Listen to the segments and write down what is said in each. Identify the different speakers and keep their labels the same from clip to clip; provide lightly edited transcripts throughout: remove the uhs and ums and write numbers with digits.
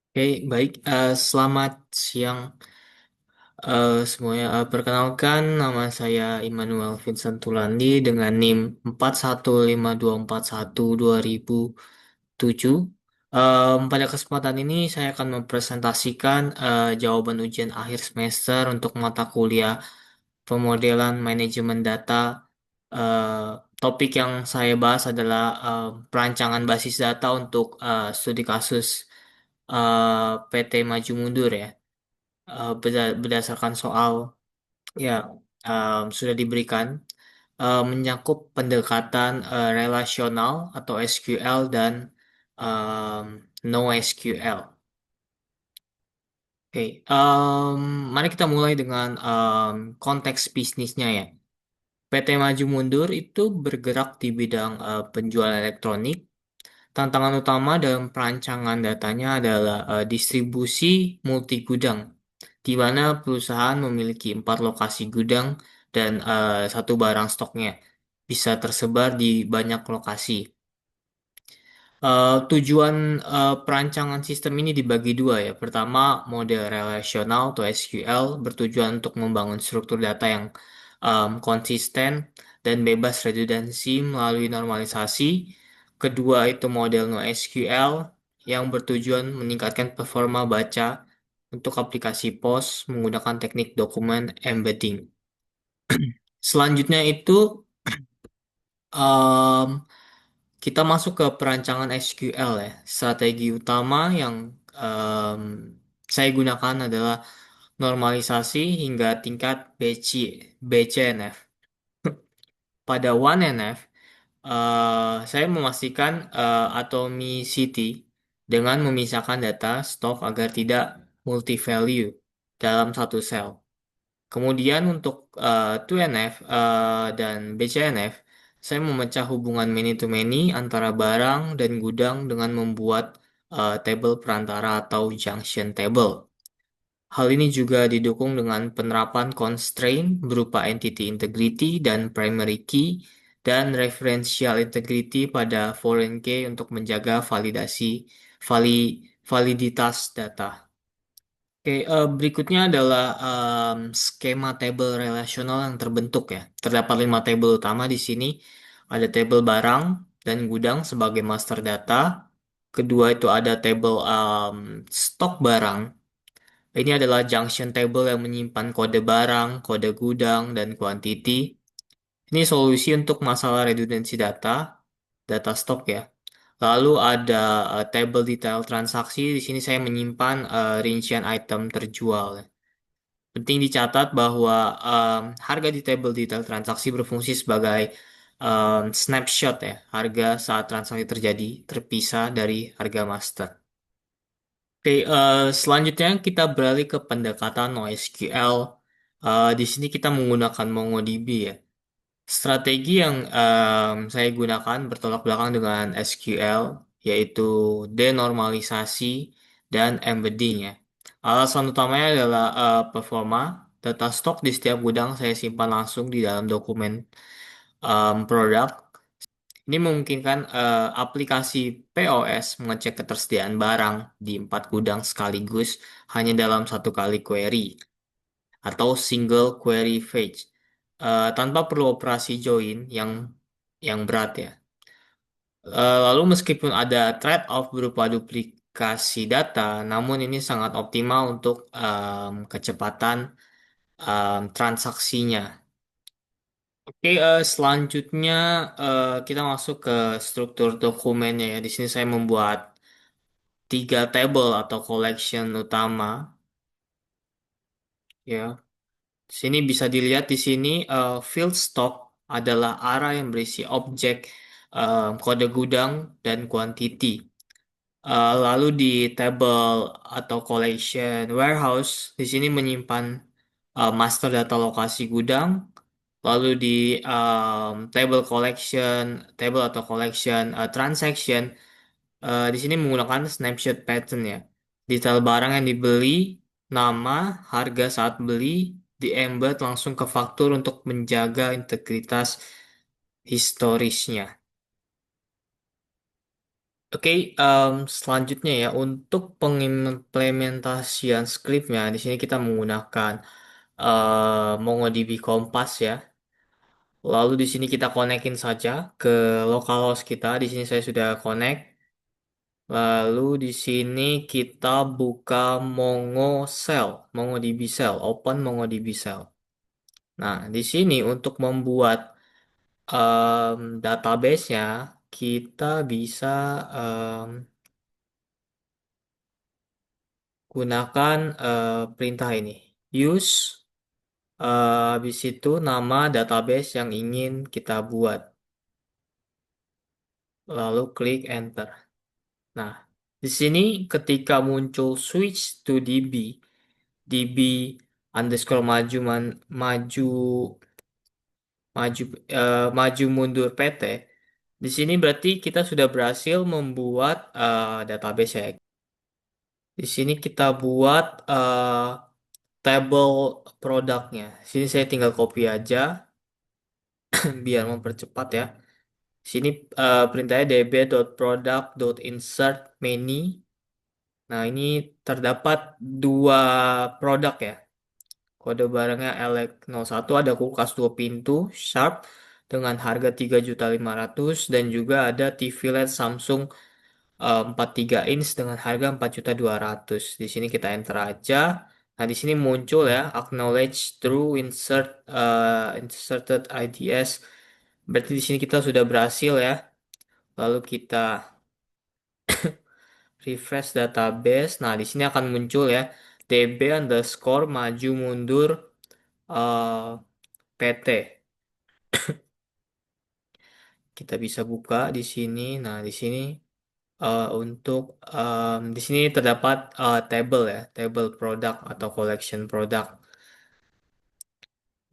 Speaker 1: Oke, baik. Selamat siang semuanya. Perkenalkan, nama saya Immanuel Vincent Tulandi dengan NIM 4152412007. Pada kesempatan ini saya akan mempresentasikan jawaban ujian akhir semester untuk mata kuliah pemodelan manajemen data. Topik yang saya bahas adalah perancangan basis data untuk studi kasus PT Maju Mundur ya. Berdasarkan soal ya sudah diberikan menyangkut pendekatan relasional atau SQL dan um, NoSQL. Oke, mari kita mulai dengan konteks bisnisnya ya. PT Maju Mundur itu bergerak di bidang penjualan elektronik. Tantangan utama dalam perancangan datanya adalah distribusi multi gudang, di mana perusahaan memiliki 4 lokasi gudang dan satu barang stoknya bisa tersebar di banyak lokasi. Tujuan perancangan sistem ini dibagi dua ya. Pertama, model relasional atau SQL bertujuan untuk membangun struktur data yang konsisten dan bebas redundansi melalui normalisasi. Kedua itu model NoSQL yang bertujuan meningkatkan performa baca untuk aplikasi POS menggunakan teknik dokumen embedding. Selanjutnya itu em, kita masuk ke perancangan SQL ya. Strategi utama yang em, saya gunakan adalah normalisasi hingga tingkat BCNF. Pada 1NF, saya memastikan atomicity dengan memisahkan data stok agar tidak multi-value dalam satu sel. Kemudian untuk 2NF dan BCNF, saya memecah hubungan many to many antara barang dan gudang dengan membuat tabel perantara atau junction table. Hal ini juga didukung dengan penerapan constraint berupa entity integrity dan primary key dan referential integrity pada foreign key untuk menjaga validitas data. Oke, berikutnya adalah skema tabel relasional yang terbentuk ya. Terdapat 5 tabel utama di sini. Ada tabel barang dan gudang sebagai master data. Kedua itu ada tabel stok barang. Ini adalah junction table yang menyimpan kode barang, kode gudang, dan quantity. Ini solusi untuk masalah redundansi data, data stok ya. Lalu ada table detail transaksi. Di sini saya menyimpan rincian item terjual. Penting dicatat bahwa harga di table detail transaksi berfungsi sebagai snapshot ya, harga saat transaksi terjadi terpisah dari harga master. Oke, selanjutnya kita beralih ke pendekatan NoSQL. Di sini kita menggunakan MongoDB ya. Strategi yang saya gunakan bertolak belakang dengan SQL, yaitu denormalisasi dan embedding ya. Alasan utamanya adalah performa. Data stok di setiap gudang saya simpan langsung di dalam dokumen produk. Ini memungkinkan aplikasi POS mengecek ketersediaan barang di 4 gudang sekaligus hanya dalam satu kali query atau single query fetch tanpa perlu operasi join yang berat ya. Lalu meskipun ada trade-off berupa duplikasi data, namun ini sangat optimal untuk kecepatan transaksinya. Oke, selanjutnya kita masuk ke struktur dokumennya ya. Di sini saya membuat 3 table atau collection utama ya. Di sini bisa dilihat di sini field stock adalah array yang berisi objek kode gudang dan quantity. Lalu di table atau collection warehouse di sini menyimpan master data lokasi gudang. Lalu di table atau collection transaction di sini menggunakan snapshot pattern ya. Detail barang yang dibeli, nama, harga saat beli, di-embed langsung ke faktur untuk menjaga integritas historisnya. Oke, selanjutnya ya untuk pengimplementasian scriptnya di sini kita menggunakan MongoDB Compass ya. Lalu di sini kita konekin saja ke localhost kita. Di sini saya sudah connect. Lalu di sini kita buka Mongo Shell, MongoDB Shell, open MongoDB Shell. Nah, di sini untuk membuat database-nya kita bisa gunakan perintah ini. Use habis itu nama database yang ingin kita buat. Lalu klik enter. Nah, di sini ketika muncul switch to DB, DB underscore maju maju maju mundur PT. Di sini berarti kita sudah berhasil membuat database ya. Di sini kita buat table produknya. Sini saya tinggal copy aja biar mempercepat ya. Sini perintahnya db.product.insert many. Nah, ini terdapat dua produk ya. Kode barangnya LX01 ada kulkas 2 pintu Sharp dengan harga 3.500.000 dan juga ada TV LED Samsung 43 inch dengan harga 4.200.000. Di sini kita enter aja. Nah, di sini muncul ya acknowledge through inserted IDS. Berarti di sini kita sudah berhasil ya. Lalu kita refresh database. Nah, di sini akan muncul ya db underscore maju mundur eh, PT. Kita bisa buka di sini. Nah, di sini untuk di sini terdapat table ya, table produk atau collection produk.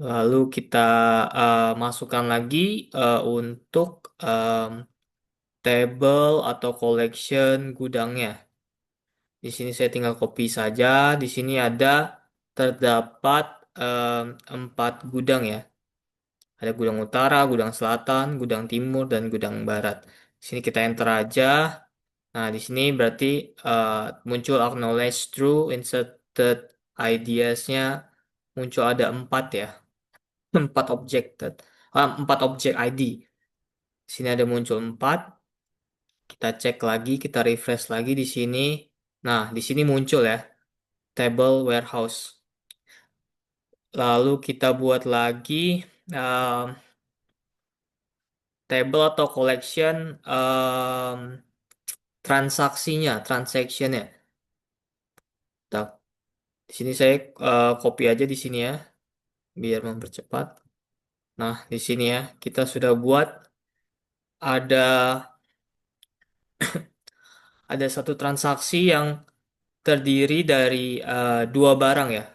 Speaker 1: Lalu kita masukkan lagi untuk table atau collection gudangnya. Di sini saya tinggal copy saja. Di sini ada terdapat empat gudang ya. Ada gudang utara, gudang selatan, gudang timur, dan gudang barat. Di sini kita enter aja. Nah, di sini berarti eh, muncul acknowledge true, inserted IDs-nya muncul ada empat ya. Empat objected. Empat objek ID. Di sini ada muncul empat. Kita cek lagi, kita refresh lagi di sini. Nah, di sini muncul ya, table warehouse. Lalu kita buat lagi um, table atau collection transaksinya, transactionnya. Tak, di sini saya copy aja di sini ya, biar mempercepat. Nah, di sini ya, kita sudah buat ada satu transaksi yang terdiri dari dua barang ya,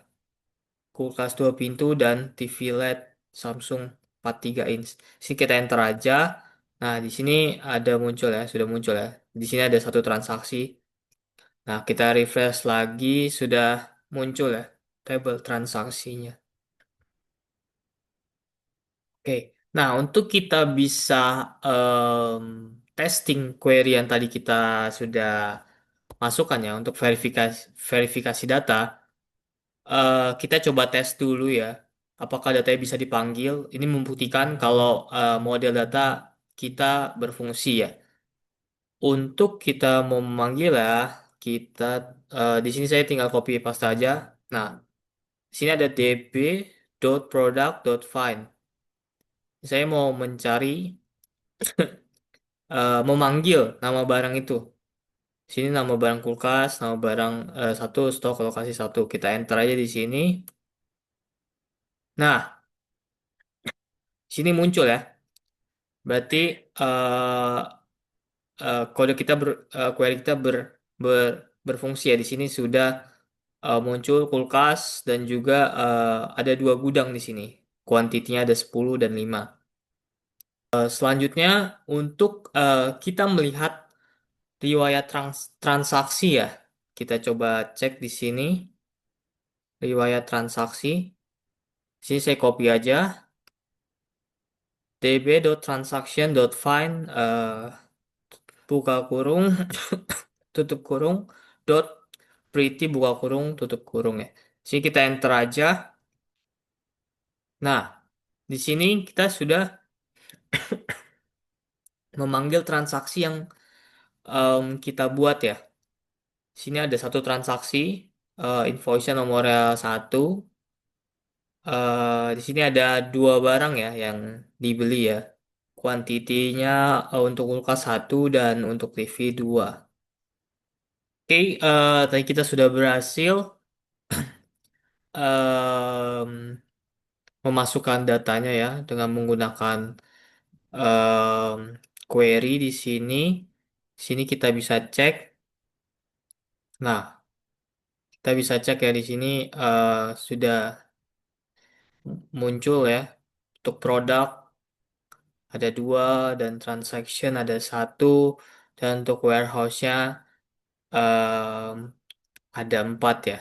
Speaker 1: kulkas 2 pintu dan TV LED Samsung 43 inch. Sini kita enter aja. Nah, di sini ada muncul ya, sudah muncul ya. Di sini ada satu transaksi. Nah, kita refresh lagi, sudah muncul ya, table transaksinya. Oke, nah untuk kita bisa em, testing query yang tadi kita sudah masukkan ya untuk verifikasi verifikasi data, kita coba tes dulu ya, apakah datanya bisa dipanggil. Ini membuktikan kalau model data kita berfungsi ya. Untuk kita mau memanggil ya, kita di sini saya tinggal copy paste aja. Nah, di sini ada db.product.find. Saya mau mencari memanggil nama barang itu. Sini nama barang kulkas, nama barang satu, stok lokasi satu. Kita enter aja di sini. Nah, sini muncul ya. Berarti eh, kode kita query kita berfungsi ya. Di sini sudah muncul kulkas dan juga ada dua gudang di sini. Kuantitinya ada 10 dan 5. Selanjutnya untuk kita melihat riwayat transaksi ya. Kita coba cek di sini riwayat transaksi. Sini saya copy aja db.transaction.find buka kurung tutup kurung dot pretty buka kurung tutup kurung ya. Sini kita enter aja. Nah, di sini kita sudah memanggil transaksi yang kita buat ya. Sini ada satu transaksi, invoice-nya nomornya satu. Di sini ada dua barang ya yang dibeli ya. Kuantitinya untuk kulkas satu dan untuk TV dua. Oke, tadi kita sudah berhasil em, memasukkan datanya ya dengan menggunakan em, query di sini. Sini kita bisa cek. Nah, kita bisa cek ya di sini sudah muncul ya untuk produk ada dua dan transaction ada satu dan untuk warehouse-nya em, ada empat ya.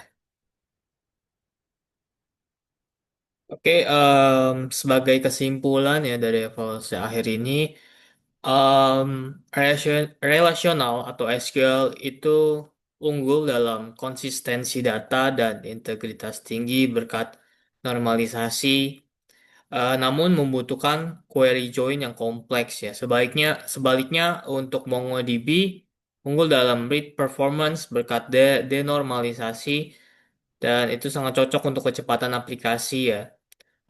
Speaker 1: Oke, sebagai kesimpulan ya dari evaluasi akhir ini, relasional atau SQL itu unggul dalam konsistensi data dan integritas tinggi berkat normalisasi, namun membutuhkan query join yang kompleks ya. Sebaliknya untuk MongoDB unggul dalam read performance berkat denormalisasi dan itu sangat cocok untuk kecepatan aplikasi ya.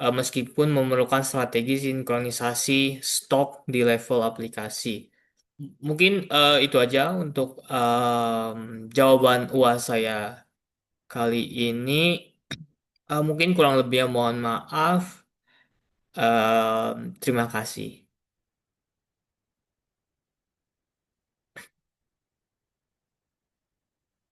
Speaker 1: Meskipun memerlukan strategi sinkronisasi stok di level aplikasi. Mungkin itu aja untuk jawaban UAS saya kali ini. Mungkin kurang lebihnya mohon maaf. Terima kasih.